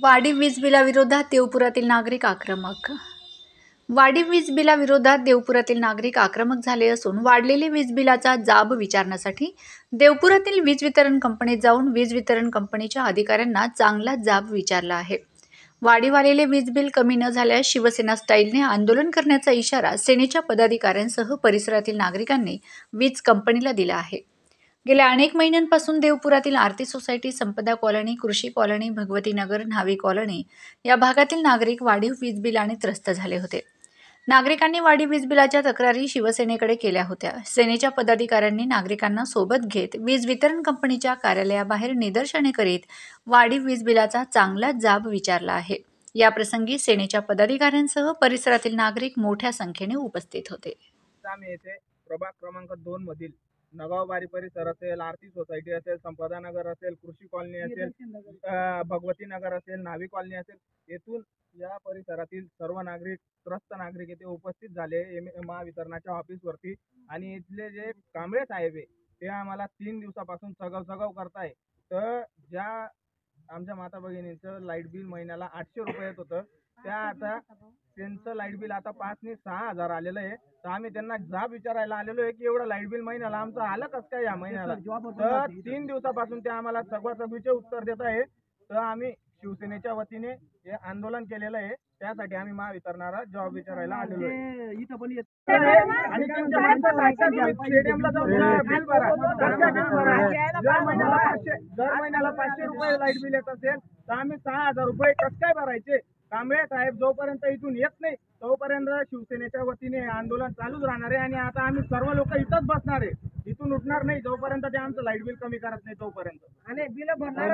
वाढीव वीज बिलाविरोधात देवपुरातील नागरिक आक्रमक. वाढीव वीज बिलाविरोधात देवपुरातील नागरिक आक्रमक झाले असून वाढलेले वीज बिलाचा जाब विचारण्यासाठी देवपुरातील वीज वितरण कंपनीत जाऊन वीज वितरण कंपनीच्या अधिकाऱ्यांना चांगला जाब विचारला आहे. वाढीव आलेले वीज बिल कमी न झाल्यास शिवसेना स्टाईलने आंदोलन करण्याचा इशारा सेनेच्या पदाधिकाऱ्यांसह परिसरातील नागरिकांनी वीज कंपनीला दिला आहे. गेल्या अनेक महिन्यांपासून देवपुरातील आरती सोसायटी, संपदा कॉलनी, कृषी कॉलनी, भगवती नगर, न्हावी कॉलनी या भागातील नागरिक वाढीव वीज बिलाने त्रस्त झाले होते. नागरिकांनी वाढीव वीज बिलाच्या तक्रारी शिवसेनेकडे केल्या होत्या. सेनेच्या पदाधिकाऱ्यांनी नागरिकांना सोबत घेत वीज वितरण कंपनीच्या कार्यालयाबाहेर निदर्शने करीत वाढीव वीज बिलाचा चांगला जाब विचारला आहे. या प्रसंगी सेनेच्या पदाधिकाऱ्यांसह परिसरातील नागरिक मोठ्या संख्येने उपस्थित होते. प्रभाग क्रमांक 2 मधील नगावबारी परिसर असेल, आरती सोसायटी असेल, संपदा नगर असेल, कृषी कॉलनी असेल, भगवती नगर असेल, न्हावी कॉलनी असेल, येथून या परिसरातील सर्व नागरिक, त्रस्त नागरिक येथे उपस्थित झाले महावितरणाच्या ऑफिसवरती. आणि इथले जे कांबळे साहेब आहे ते आम्हाला 3 दिवसापासून सगव करताय. तर ज्या आमच्या माता भगिनींचं लाईट बिल महिन्याला 800 रुपये येत होतं, त्या आता त्यांचं लाईट बिल आता 5 ने 6,000 आलेलं आहे. तर आम्ही त्यांना जाब विचारायला आलेलो आहे की एवढं लाईट बिल महिन्याला आमचं आलं कसं काय या महिन्याला. तर 3 दिवसापासून ते आम्हाला सगळ्याचे उत्तर देत आहे. तर आम्ही शिवसेनेच्या वतीने हे आंदोलन केलेलं आहे. त्यासाठी आम्ही महावितरणाला जॉब विचारायला आलेलो आहे. आणि स्टेडियमला जाऊन बिल भरा. दर महिन्याला 500 रुपये लाईट बिल येत असेल तर आम्ही 6,000 रुपये कसं काय भरायचे. कांबळे साहेब जोपर्यंत इथून येत नाही तोपर्यंत शिवसेनेच्या वतीने आंदोलन चालूच राहणार आहे. आणि आता आम्ही सर्व लोक इथंच बसणार आहे, इथून उठणार नाही जोपर्यंत ते आमचं लाईट बिल कमी करत नाही तोपर्यंत. आणि बिल भरणार